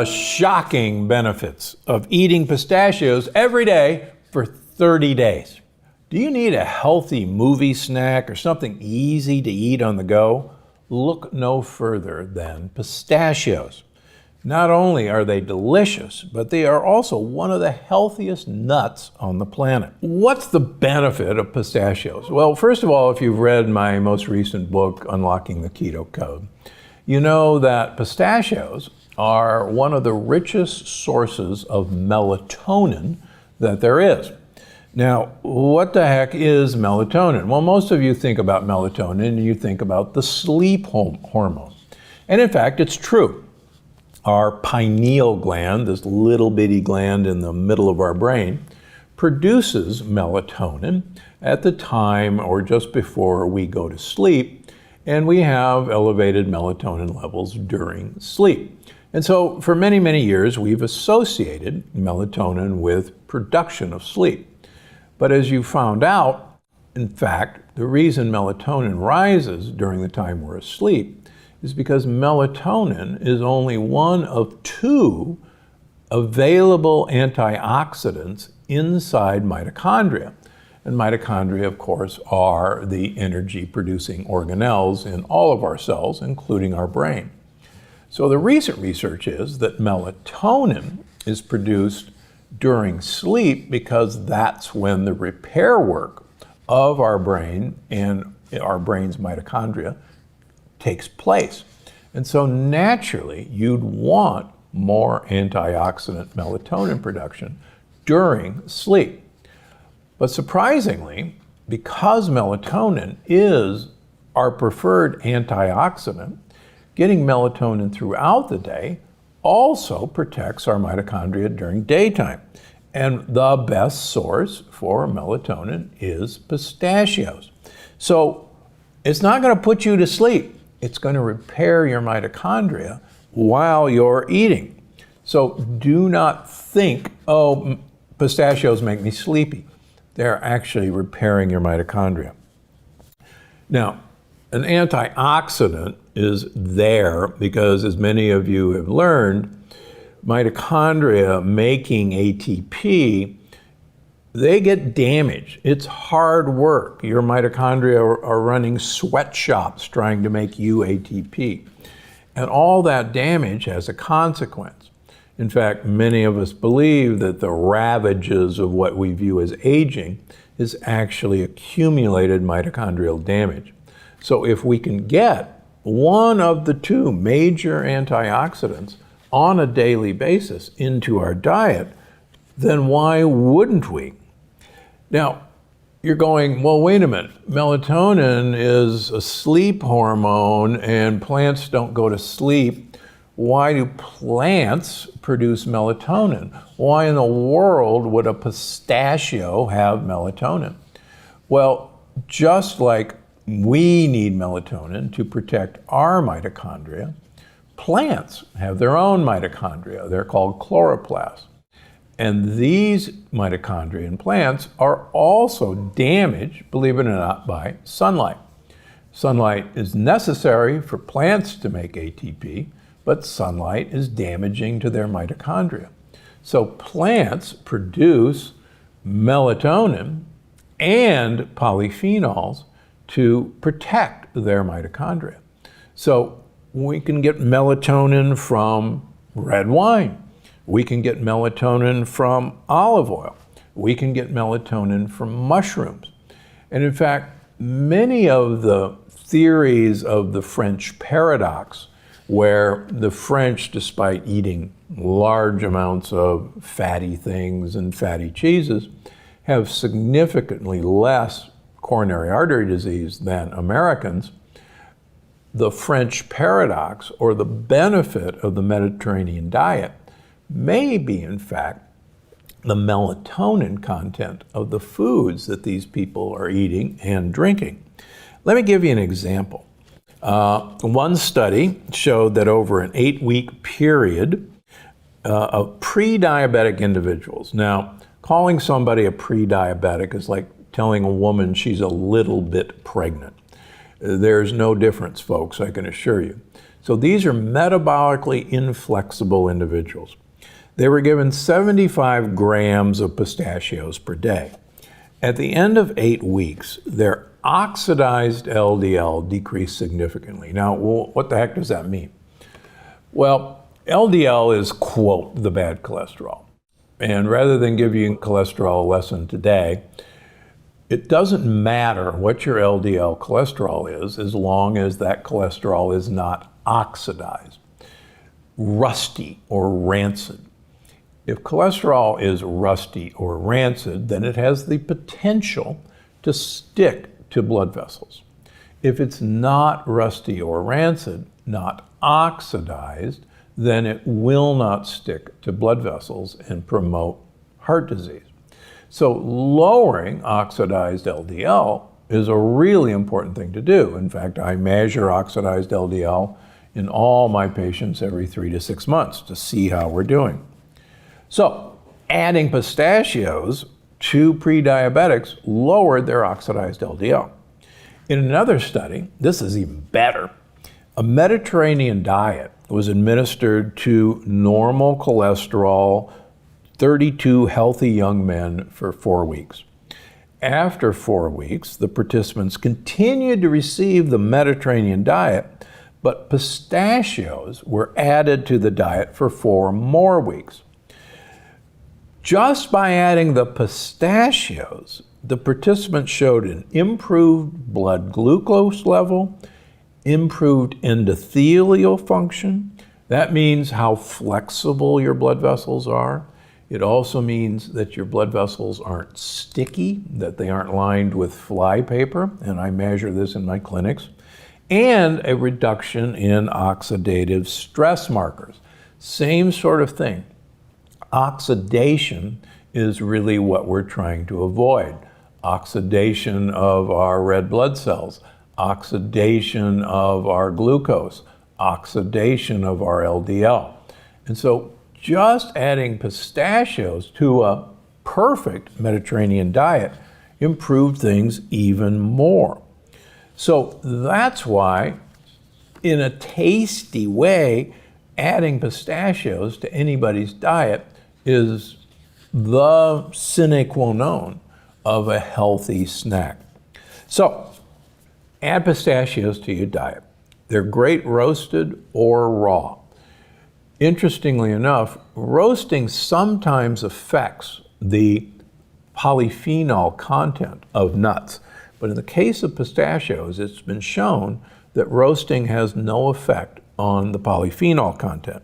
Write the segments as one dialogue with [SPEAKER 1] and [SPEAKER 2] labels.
[SPEAKER 1] the shocking benefits of eating pistachios every day for 30 days. Do you need a healthy movie snack or something easy to eat on the go? Look no further than pistachios. Not only are they delicious, but they are also one of the healthiest nuts on the planet. What's the benefit of pistachios? Well, first of all, if you've read my most recent book, Unlocking the Keto Code, you know that pistachios are one of the richest sources of melatonin that there is. Now, what the heck is melatonin? Well, most of you think about melatonin and you think about the sleep hormone. And in fact, it's true. Our pineal gland, this little bitty gland in the middle of our brain, produces melatonin at the time or just before we go to sleep, and we have elevated melatonin levels during sleep. And so for many, many years, we've associated melatonin with production of sleep. But as you found out, in fact, the reason melatonin rises during the time we're asleep is because melatonin is only one of two available antioxidants inside mitochondria. And mitochondria, of course, are the energy-producing organelles in all of our cells, including our brain. So the recent research is that melatonin is produced during sleep because that's when the repair work of our brain and our brain's mitochondria takes place. And so naturally, you'd want more antioxidant melatonin production during sleep. But surprisingly, because melatonin is our preferred antioxidant, getting melatonin throughout the day also protects our mitochondria during daytime. And the best source for melatonin is pistachios. So it's not going to put you to sleep. It's going to repair your mitochondria while you're eating. So do not think, oh, pistachios make me sleepy. They're actually repairing your mitochondria. Now, an antioxidant is there because, as many of you have learned, mitochondria making ATP, they get damaged. It's hard work. Your mitochondria are running sweatshops trying to make you ATP. And all that damage has a consequence. In fact, many of us believe that the ravages of what we view as aging is actually accumulated mitochondrial damage. So if we can get one of the two major antioxidants on a daily basis into our diet, then why wouldn't we? Now, you're going, well, wait a minute. Melatonin is a sleep hormone and plants don't go to sleep. Why do plants produce melatonin? Why in the world would a pistachio have melatonin? Well, just like we need melatonin to protect our mitochondria, plants have their own mitochondria. They're called chloroplasts. And these mitochondria in plants are also damaged, believe it or not, by sunlight. Sunlight is necessary for plants to make ATP, but sunlight is damaging to their mitochondria. So plants produce melatonin and polyphenols to protect their mitochondria. So we can get melatonin from red wine. We can get melatonin from olive oil. We can get melatonin from mushrooms. And in fact, many of the theories of the French paradox, where the French, despite eating large amounts of fatty things and fatty cheeses, have significantly less coronary artery disease than Americans. The French paradox, or the benefit of the Mediterranean diet, may be, in fact, the melatonin content of the foods that these people are eating and drinking. Let me give you an example. One study showed that over an 8-week period of pre-diabetic individuals. Now, calling somebody a pre-diabetic is like telling a woman she's a little bit pregnant. There's no difference, folks, I can assure you. So these are metabolically inflexible individuals. They were given 75 grams of pistachios per day. At the end of 8 weeks, their oxidized LDL decreased significantly. Now, what the heck does that mean? Well, LDL is, quote, the bad cholesterol. And rather than give you a cholesterol lesson today, it doesn't matter what your LDL cholesterol is as long as that cholesterol is not oxidized, rusty, or rancid. If cholesterol is rusty or rancid, then it has the potential to stick to blood vessels. If it's not rusty or rancid, not oxidized, then it will not stick to blood vessels and promote heart disease. So lowering oxidized LDL is a really important thing to do. In fact, I measure oxidized LDL in all my patients every 3 to 6 months to see how we're doing. So adding pistachios to pre-diabetics lowered their oxidized LDL. In another study, this is even better, a Mediterranean diet was administered to normal cholesterol 32 healthy young men for 4 weeks. After 4 weeks, the participants continued to receive the Mediterranean diet, but pistachios were added to the diet for 4 more weeks. Just by adding the pistachios, the participants showed an improved blood glucose level, improved endothelial function. That means how flexible your blood vessels are. It also means that your blood vessels aren't sticky, that they aren't lined with fly paper, and I measure this in my clinics, and a reduction in oxidative stress markers. Same sort of thing. Oxidation is really what we're trying to avoid. Oxidation of our red blood cells, oxidation of our glucose, oxidation of our LDL. And so just adding pistachios to a perfect Mediterranean diet improved things even more. So that's why, in a tasty way, adding pistachios to anybody's diet is the sine qua non of a healthy snack. So add pistachios to your diet. They're great roasted or raw. Interestingly enough, roasting sometimes affects the polyphenol content of nuts. But in the case of pistachios, it's been shown that roasting has no effect on the polyphenol content.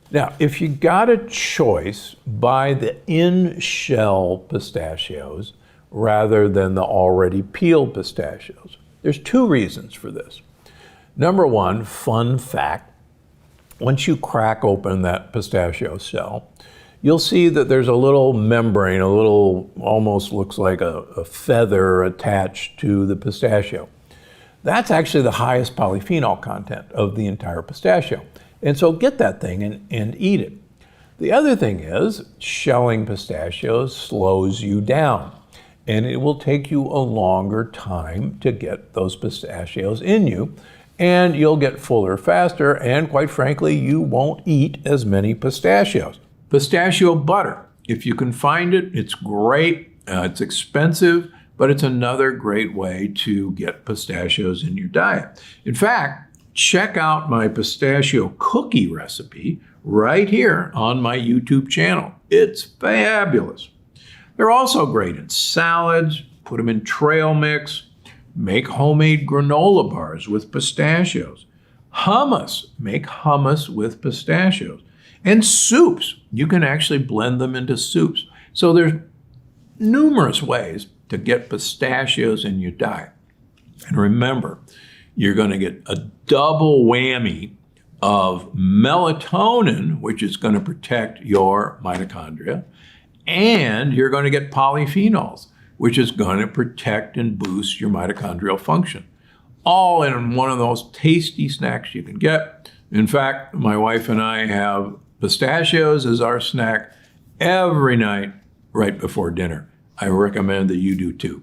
[SPEAKER 1] Now, if you got a choice, buy the in-shell pistachios rather than the already peeled pistachios. There's 2 reasons for this. Number 1, fun fact, once you crack open that pistachio shell, you'll see that there's a little membrane, a little, almost looks like a feather attached to the pistachio. That's actually the highest polyphenol content of the entire pistachio. And so get that thing and eat it. The other thing is, shelling pistachios slows you down, and it will take you a longer time to get those pistachios in you, and you'll get fuller faster, and quite frankly, you won't eat as many pistachios. Pistachio butter, if you can find it, it's great. It's expensive, but it's another great way to get pistachios in your diet. In fact, check out my pistachio cookie recipe right here on my YouTube channel. It's fabulous. They're also great in salads, put them in trail mix, make homemade granola bars with pistachios. Hummus, make hummus with pistachios. And soups, you can actually blend them into soups. So there's numerous ways to get pistachios in your diet. And remember, you're going to get a double whammy of melatonin, which is going to protect your mitochondria, and you're going to get polyphenols, which is going to protect and boost your mitochondrial function. All in one of those tasty snacks you can get. In fact, my wife and I have pistachios as our snack every night right before dinner. I recommend that you do too.